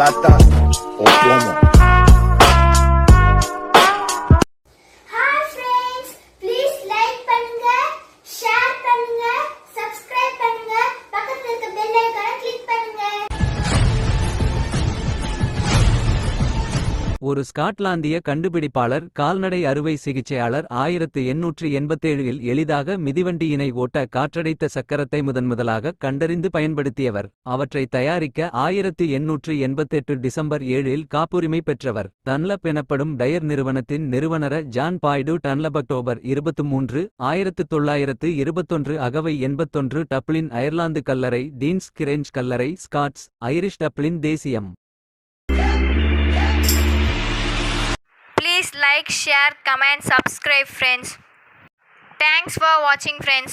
plata o plomo. Hi friends, please like பண்ணுங்க, share பண்ணுங்க, subscribe பண்ணுங்க, பக்கத்துல இருக்க bell icon click பண்ணுங்க. ஒரு ஸ்காட்லாந்திய கண்டுபிடிப்பாளர், கால்நடை அறுவை சிகிச்சையாளர் 1887இல் எளிதாக மிதிவண்டியினை ஓட்ட காற்றடைத்த சக்கரத்தை முதன்முதலாக கண்டறிந்து பயன்படுத்தியவர். அவற்றை தயாரிக்க 1888 டிசம்பர் 7இல் காப்புரிமை பெற்றவர். டன்லப் எனப்படும் டயர் நிறுவனத்தின் நிறுவனர் John boiled Dunlop. October 23, 1921 அகவை 81 Dublin Ireland கல்லறை டீன்ஸ் கிரேஞ்ச் கல்லறை ஸ்காட்ஸ் ஐரிஷ் டப்ளின் தேசியம். Please like, share, comment, subscribe friends. Thanks for watching friends.